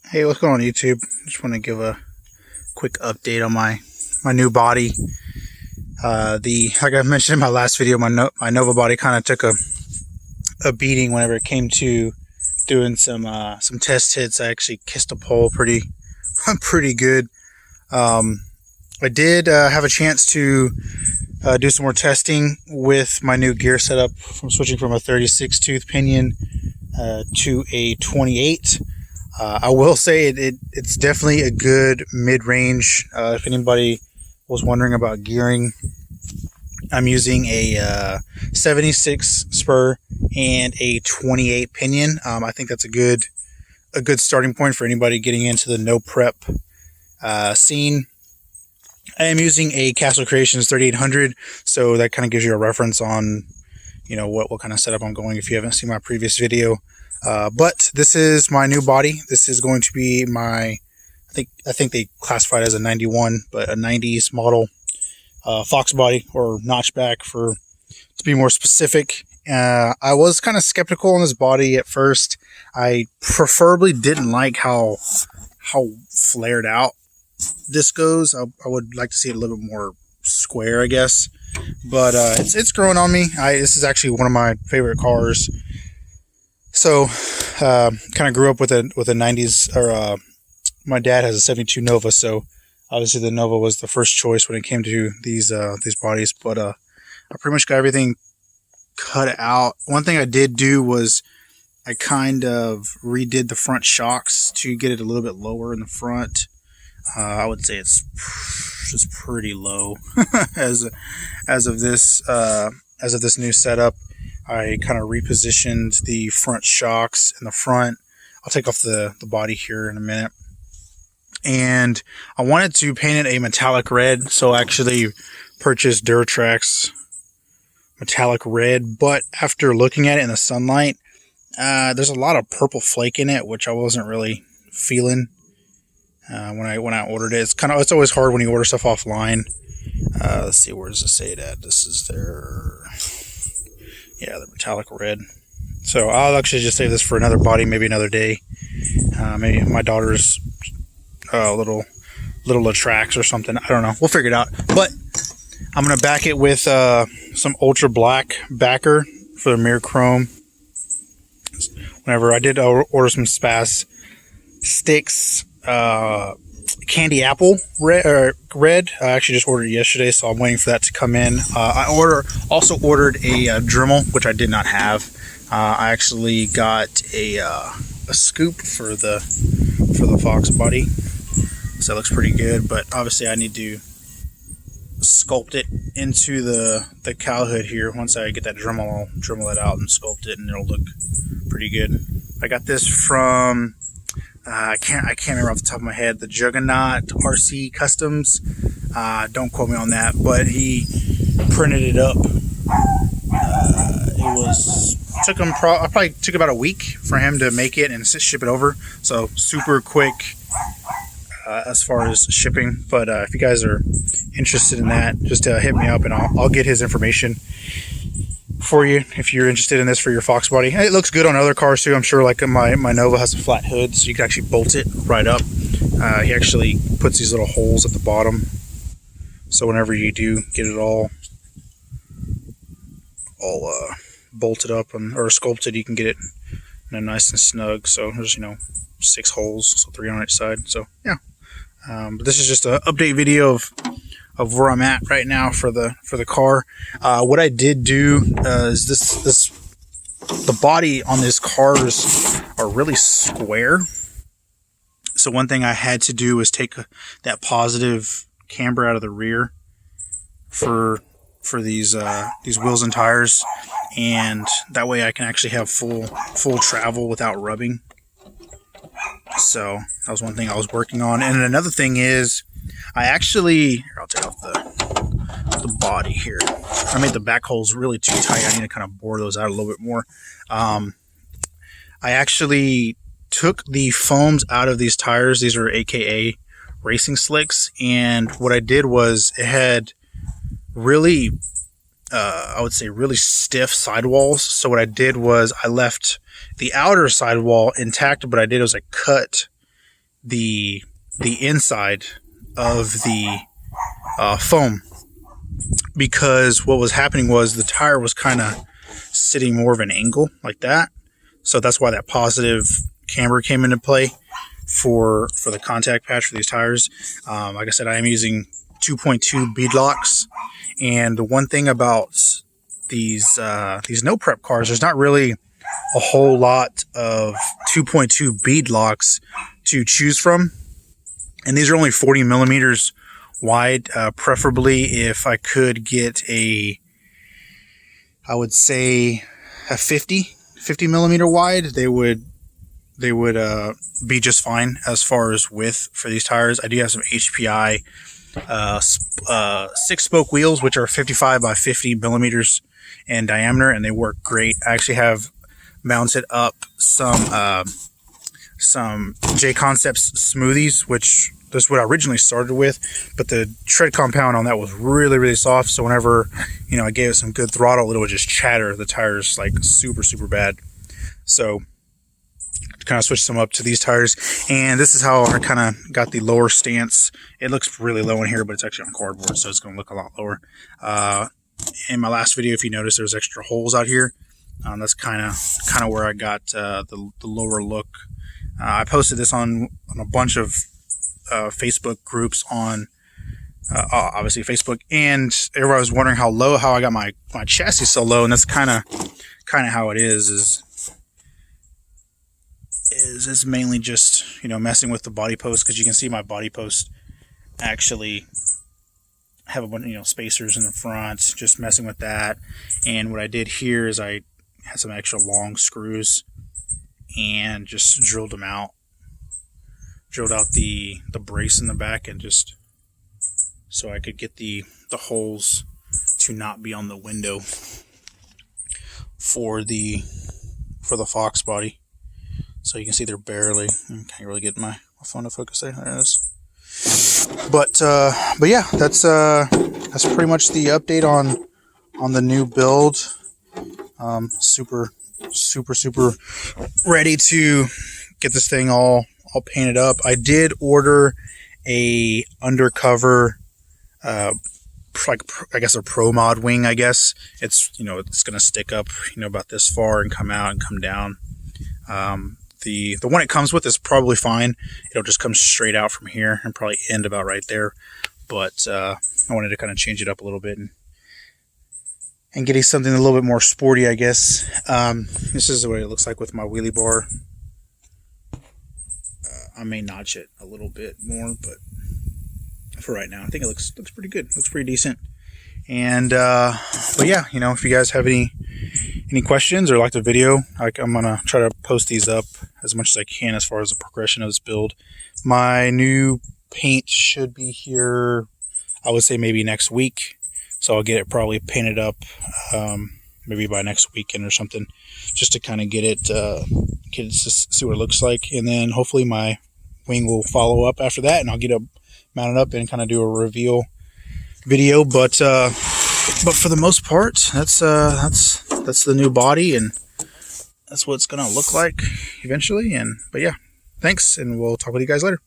Hey, what's going on YouTube? Just want to give a quick update on my new body. Like I mentioned in my last video, my Nova body kind of took a beating whenever it came to doing some test hits. I actually kissed a pole pretty good. I did have a chance to do some more testing with my new gear setup from switching from a 36 tooth pinion to a 28. I will say it's definitely a good mid-range. If anybody was wondering about gearing, I'm using a 76 spur and a 28 pinion. I think that's a good starting point for anybody getting into the no prep scene. I am using a Castle Creations 3800, so that kind of gives you a reference on, what kind of setup I'm going if you haven't seen my previous video. But this is my new body. This is going to be my, I think they classified it as a 91, but a 90s model Foxbody, or notchback to be more specific. I was kind of skeptical on this body at first. I preferably didn't like how flared out this goes. I would like to see it a little bit more square, I guess. But it's growing on me. This is actually one of my favorite cars. So, kind of grew up with a 90s, or my dad has a 72 Nova, so obviously the Nova was the first choice when it came to these bodies. But I pretty much got everything cut out. One thing I did do was I kind of redid the front shocks to get it a little bit lower in the front. I would say it's just pretty low as of this new setup. I kind of repositioned the front shocks in the front. I'll take off the body here in a minute. And I wanted to paint it a metallic red, so I actually purchased Duratrax metallic red. But after looking at it in the sunlight, there's a lot of purple flake in it, which I wasn't really feeling when I ordered it. It's always hard when you order stuff offline. Let's see, where does it say it at? This is their... Yeah, the metallic red. So I'll actually just save this for another body, maybe another day. Maybe my daughter's little Latrax or something. I don't know. We'll figure it out. But I'm going to back it with some ultra black backer for the mirror chrome. Whenever I did order some Spaz sticks, candy apple red. I actually just ordered it yesterday, so I'm waiting for that to come in. I also ordered a Dremel, which I did not have. I actually got a scoop for the Foxbody, so that looks pretty good. But obviously, I need to sculpt it into the cowl hood here. Once I get that Dremel, I'll Dremel it out and sculpt it, and it'll look pretty good. I got this from I can't remember off the top of my head, the Juggernaut RC Customs. Don't quote me on that, but he printed it up. I probably took about a week for him to make it and ship it over. So super quick as far as shipping. But if you guys are interested in that, just hit me up and I'll get his information for you if you're interested in this for your Foxbody. It looks good on other cars too. I'm sure, like my Nova has a flat hood, so you can actually bolt it right up. He actually puts these little holes at the bottom, so whenever you do get it all bolted up or sculpted, you can get it nice and snug. So there's 6 holes, so 3 on each side. So yeah, but this is just an update video of where I'm at right now for the car. What I did do is the body on these cars are really square. So one thing I had to do was take that positive camber out of the rear for these wheels and tires, and that way I can actually have full travel without rubbing. So that was one thing I was working on. And another thing is, I'll take off the body here. I made the back holes really too tight. I need to kind of bore those out a little bit more. I actually took the foams out of these tires. These are AKA racing slicks. And what I did was, it had really, I would say really stiff sidewalls. So what I did was I left the outer sidewall intact, but I did was I cut the inside of the foam, because what was happening was the tire was kind of sitting more of an angle like that. So that's why that positive camber came into play for the contact patch for these tires. Like I said, I am using 2.2 bead locks, and the one thing about these no prep cars, there's not really a whole lot of 2.2 bead locks to choose from, and these are only 40 millimeters wide. Preferably, if I could get I would say a 50 millimeter wide, they would be just fine as far as width for these tires. I do have some HPI 6-spoke wheels, which are 55 by 50 millimeters in diameter, and they work great. I actually have mounted up some Jconcepts smoothies, which that's what I originally started with, but the tread compound on that was really soft. So whenever, I gave it some good throttle, it would just chatter the tires like super bad. So kind of switched some up to these tires, and this is how I kind of got the lower stance. It looks really low in here, but it's actually on cardboard, so it's going to look a lot lower. In my last video, if you notice, there's extra holes out here. That's kind of where I got the lower look. I posted this on a bunch of Facebook groups on obviously Facebook, and everybody was wondering how I got my chassis so low, and that's kind of how it is mainly just messing with the body post, because you can see my body post actually have a bunch spacers in the front, just messing with that. And what I did here is I had some extra long screws and just drilled out the brace in the back, and just so I could get the holes to not be on the window for the Fox body. So you can see they're barely, I can't really get my phone to focus there. There it is. But yeah, that's pretty much the update on the new build. Super ready to get this thing all painted up. I did order a undercover, like I guess a pro mod wing. I guess it's it's gonna stick up about this far and come out and come down. The one it comes with is probably fine. It'll just come straight out from here and probably end about right there. But I wanted to kind of change it up a little bit and getting something a little bit more sporty, I guess. This is what it looks like with my wheelie bar. I may notch it a little bit more, but for right now, I think it looks pretty good. Looks pretty decent. And but yeah, if you guys have any questions or like the video, I'm gonna try to post these up as much as I can as far as the progression of this build. My new paint should be here, I would say maybe next week, so I'll get it probably painted up maybe by next weekend or something, just to kind of get it to see what it looks like. And then hopefully my wing will follow up after that, and I'll get it mounted up and kind of do a reveal video. But for the most part, that's the new body, and that's what it's gonna look like eventually. But yeah, thanks, and we'll talk with you guys later.